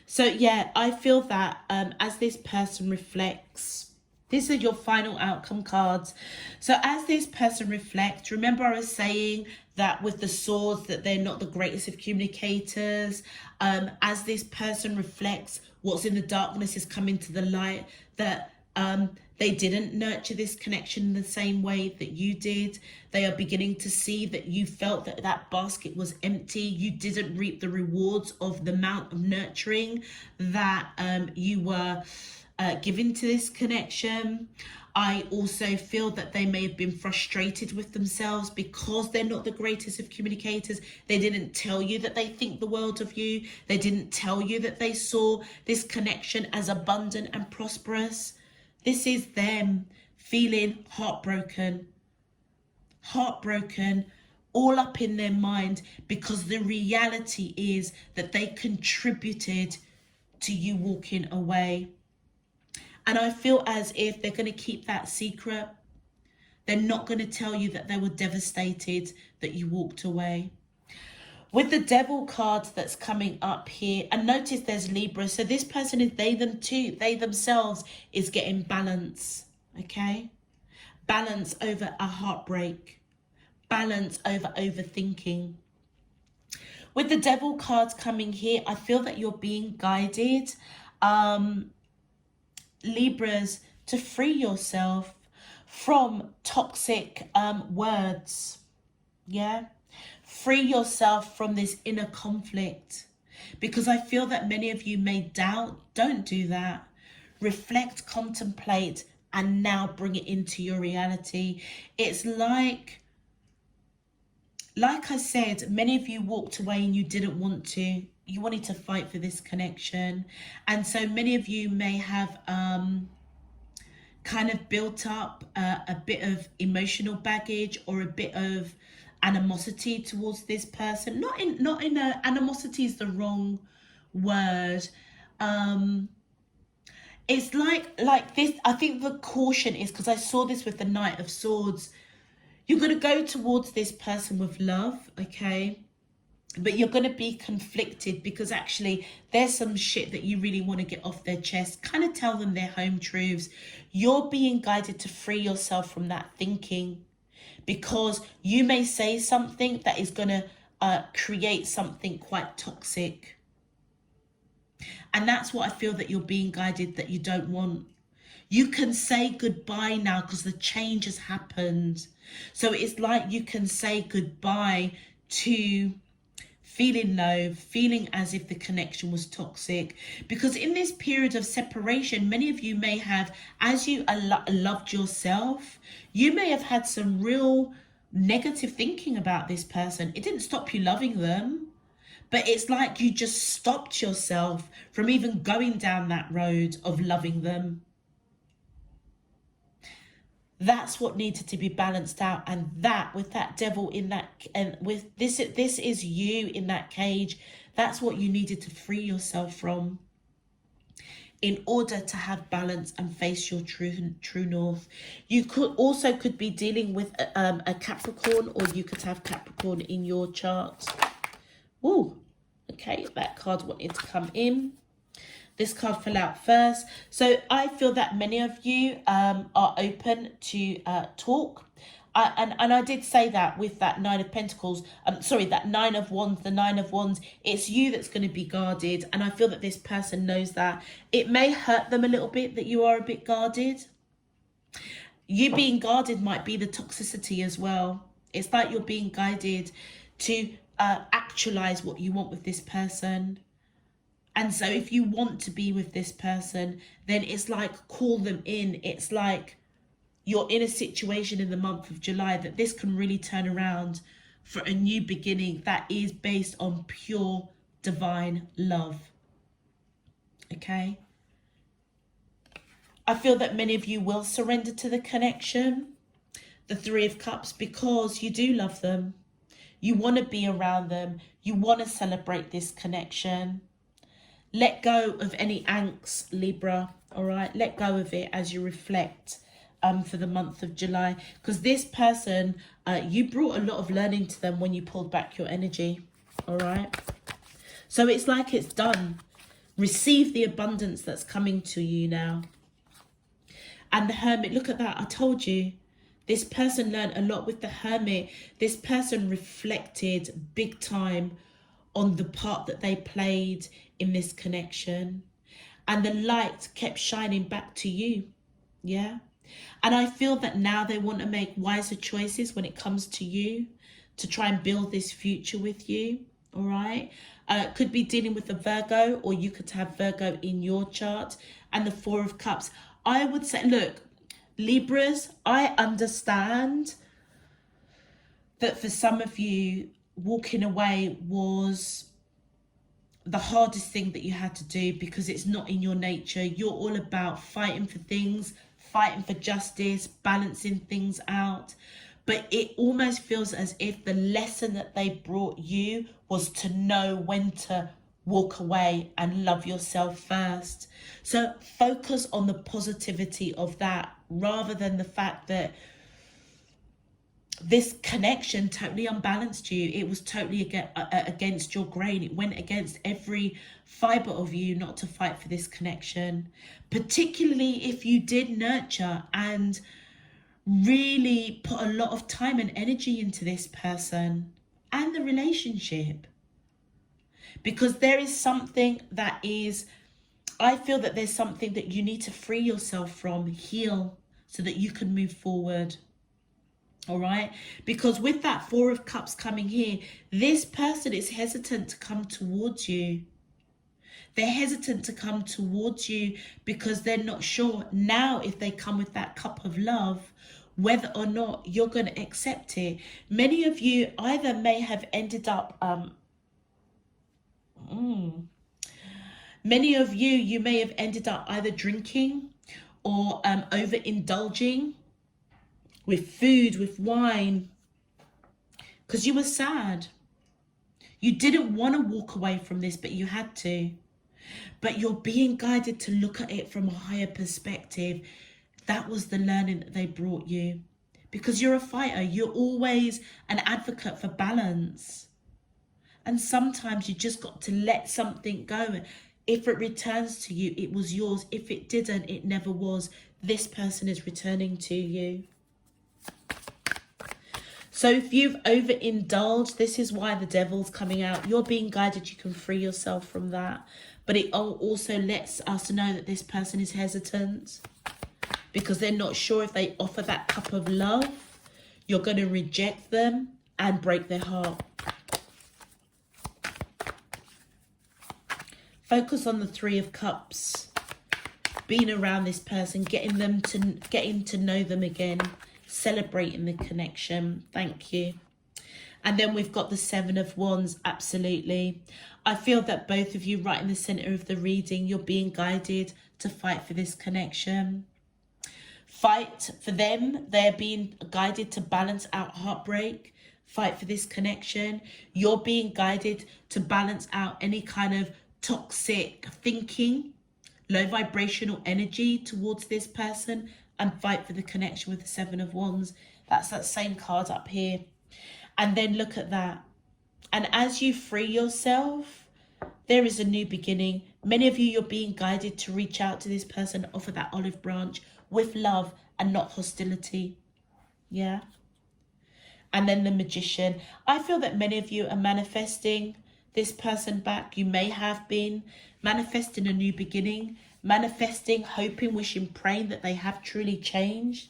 Speaker 1: So yeah, I feel that as this person reflects, these are your final outcome cards. So as this person reflects, remember I was saying that with the Swords that they're not the greatest of communicators. As this person reflects, what's in the darkness is coming to the light, that they didn't nurture this connection in the same way that you did. They are beginning to see that you felt that that basket was empty. You didn't reap the rewards of the amount of nurturing that you were given to this connection. I also feel that they may have been frustrated with themselves because they're not the greatest of communicators. They didn't tell you that they think the world of you. They didn't tell you that they saw this connection as abundant and prosperous. This is them feeling heartbroken, all up in their mind, because the reality is that they contributed to you walking away. And I feel as if they're going to keep that secret. They're not going to tell you that they were devastated that you walked away. With the devil card that's coming up here, and notice there's Libra. So this person is they, them too. They themselves is getting balance, okay? Balance over a heartbreak. Balance over overthinking. With the devil cards coming here, I feel that you're being guided, Libras, to free yourself from toxic words, yeah? Free yourself from this inner conflict, because I feel that many of you may doubt. Don't do that. Reflect, contemplate, and now bring it into your reality. It's like I said, many of you walked away and you didn't want to. You wanted to fight for this connection. And so many of you may have kind of built up a bit of emotional baggage or a bit of animosity towards this person. Not in a, animosity is the wrong word. It's like this. I think the caution is, because I saw this with the Knight of Swords. You're going to go towards this person with love, okay? But you're going to be conflicted because actually there's some shit that you really want to get off their chest. Kind of tell them their home truths. You're being guided to free yourself from that thinking, because you may say something that is going to create something quite toxic. And that's what I feel that you're being guided that you don't want. You can say goodbye now because the change has happened. So it's like you can say goodbye to feeling low, feeling as if the connection was toxic. Because in this period of separation, many of you may have, as you loved yourself, you may have had some real negative thinking about this person. It didn't stop you loving them, but it's like you just stopped yourself from even going down that road of loving them. That's what needed to be balanced out. And that, with that devil in that, and with this is you in that cage. That's what you needed to free yourself from in order to have balance and face your true north. You could be dealing with a Capricorn, or you could have Capricorn in your chart. Ooh, okay, that card wanted to come in. This card fell out first. So I feel that many of you are open to talk. And I did say that with that Nine of Pentacles. That Nine of Wands, the Nine of Wands. It's you that's going to be guarded. And I feel that this person knows that. It may hurt them a little bit that you are a bit guarded. You being guarded might be the toxicity as well. It's like you're being guided to actualize what you want with this person. And so if you want to be with this person, then it's like call them in. It's like you're in a situation in the month of July that this can really turn around for a new beginning that is based on pure divine love. Okay? I feel that many of you will surrender to the connection, the Three of Cups, because you do love them. You want to be around them. You want to celebrate this connection. Let go of any angst, Libra, all right? Let go of it as you reflect for the month of July. Because this person, you brought a lot of learning to them when you pulled back your energy, all right? So it's like it's done. Receive the abundance that's coming to you now. And the Hermit, look at that. I told you. This person learned a lot with the Hermit. This person reflected big time on the part that they played in this connection, and the light kept shining back to you. Yeah. And I feel that now they want to make wiser choices when it comes to you, to try and build this future with you. All right. Could be dealing with a Virgo, or you could have Virgo in your chart. And the Four of Cups, I would say, look, Libras, I understand that for some of you, walking away was the hardest thing that you had to do, because it's not in your nature. You're all about fighting for things, fighting for justice, balancing things out. But it almost feels as if the lesson that they brought you was to know when to walk away and love yourself first. So focus on the positivity of that, rather than the fact that this connection totally unbalanced you. It was totally against your grain. It went against every fiber of you not to fight for this connection, particularly if you did nurture and really put a lot of time and energy into this person and the relationship. Because there is something that is, I feel that there's something that you need to free yourself from, heal, so that you can move forward. All right, because with that Four of Cups coming here, this person is hesitant to come towards you. They're hesitant to come towards you because they're not sure now if they come with that cup of love, whether or not you're going to accept it. Many of you either may have ended up, many of you may have ended up either drinking or overindulging with food, with wine, because you were sad. You didn't want to walk away from this, but you had to. But you're being guided to look at it from a higher perspective. That was the learning that they brought you. Because you're a fighter. You're always an advocate for balance. And sometimes you just got to let something go. If it returns to you, it was yours. If it didn't, it never was. This person is returning to you. So if you've overindulged, this is why the devil's coming out. You're being guided. You can free yourself from that. But it also lets us know that this person is hesitant because they're not sure if they offer that cup of love, you're going to reject them and break their heart. Focus on the Three of Cups. Being around this person, getting to know them again. Celebrating the connection. Thank you. And then we've got the Seven of Wands. Absolutely. I feel that both of you right in the center of the reading, you're being guided to fight for this connection. Fight for them. They're being guided to balance out heartbreak. Fight for this connection. You're being guided to balance out any kind of toxic thinking, low vibrational energy towards this person, and fight for the connection with the Seven of Wands. That's that same card up here. And then look at that. And as you free yourself, there is a new beginning. Many of you, you're being guided to reach out to this person, offer that olive branch with love and not hostility. Yeah. And then the Magician. I feel that many of you are manifesting this person back. You may have been manifesting a new beginning, manifesting, hoping, wishing, praying that they have truly changed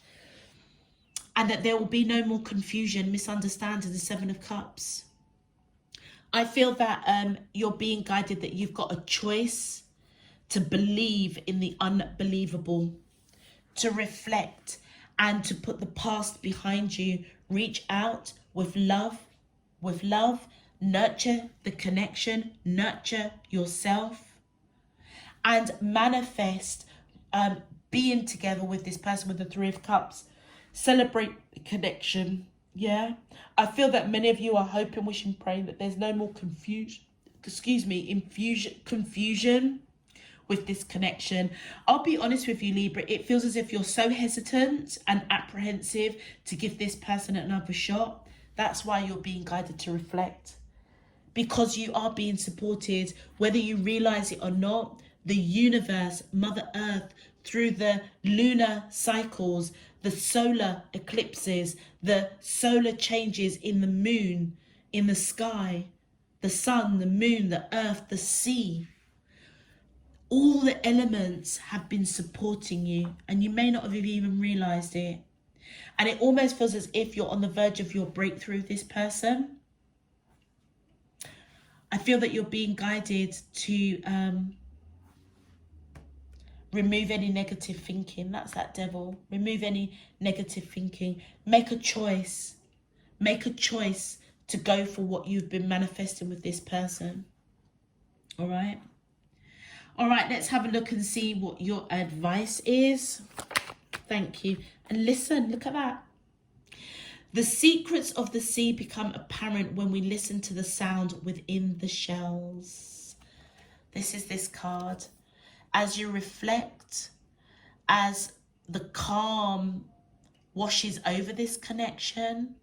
Speaker 1: and that there will be no more confusion, misunderstanding. The Seven of Cups. I feel that you're being guided that you've got a choice to believe in the unbelievable, to reflect and to put the past behind you. Reach out with love, nurture the connection, nurture yourself, and manifest being together with this person with the Three of Cups. Celebrate the connection. Yeah. I feel that many of you are hoping, wishing, praying that there's no more confusion with this connection. I'll be honest with you, Libra. It feels as if you're so hesitant and apprehensive to give this person another shot. That's why you're being guided to reflect. Because you are being supported, whether you realize it or not. The universe, Mother Earth, through the lunar cycles, the solar eclipses, the solar changes in the moon, in the sky, the sun, the moon, the earth, the sea. All the elements have been supporting you and you may not have even realized it. And it almost feels as if you're on the verge of your breakthrough with this person. I feel that you're being guided to remove any negative thinking. That's that devil. Remove any negative thinking. Make a choice. Make a choice to go for what you've been manifesting with this person. All right. All right, let's have a look and see what your advice is. Thank you. And listen, look at that. The secrets of the sea become apparent when we listen to the sound within the shells. This is this card. As you reflect, as the calm washes over this connection,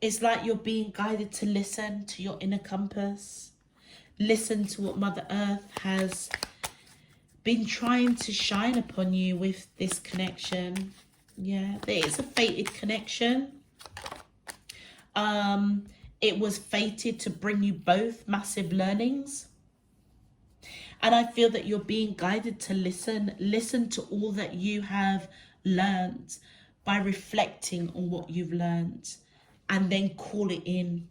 Speaker 1: It's like you're being guided to listen to your inner compass. Listen to what Mother Earth has been trying to shine upon you with this connection. Yeah, there is a fated connection. It was fated to bring you both massive learnings. And I feel that you're being guided to listen to all that you have learned by reflecting on what you've learned, and then call it in.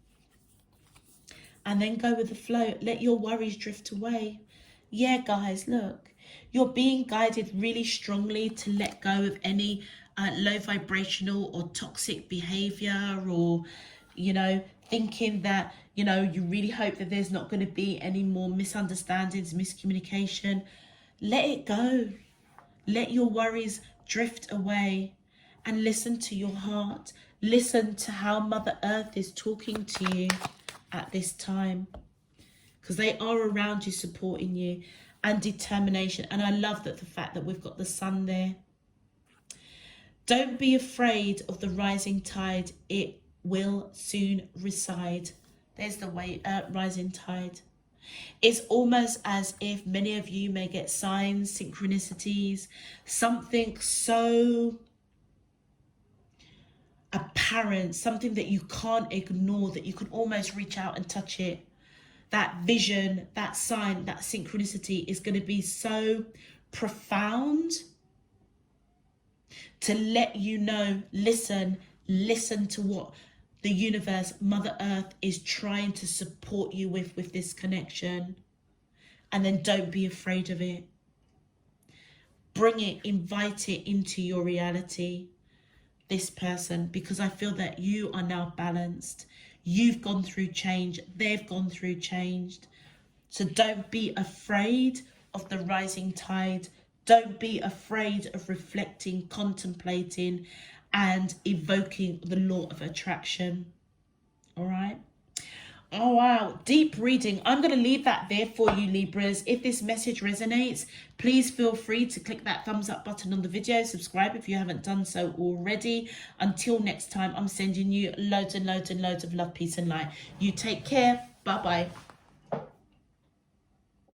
Speaker 1: And then go with the flow. Let your worries drift away. Yeah, guys, look, you're being guided really strongly to let go of any low vibrational or toxic behavior, or, you know, thinking that, you know, you really hope that there's not going to be any more misunderstandings, miscommunication. Let it go. Let your worries drift away and listen to your heart. Listen to how Mother Earth is talking to you at this time, because they are around you, supporting you, and determination. And I love that the fact that we've got the sun there. Don't be afraid of the rising tide. It will soon recede. There's the way, rising tide. It's almost as if many of you may get signs, synchronicities, something so apparent, something that you can't ignore, that you can almost reach out and touch it. That vision, that sign, that synchronicity is going to be so profound to let you know, listen to what the universe, Mother Earth, is trying to support you with this connection. And then don't be afraid of it. Bring it, invite it into your reality, this person, because I feel that you are now balanced. You've gone through change. They've gone through change. So don't be afraid of the rising tide. Don't be afraid of reflecting, contemplating, and evoking the law of attraction. All right. Oh, wow. Deep reading. I'm going to leave that there for you, Libras. If this message resonates, please feel free to click that thumbs up button on the video. Subscribe if you haven't done so already. Until next time, I'm sending you loads and loads and loads of love, peace and light. You take care. Bye-bye.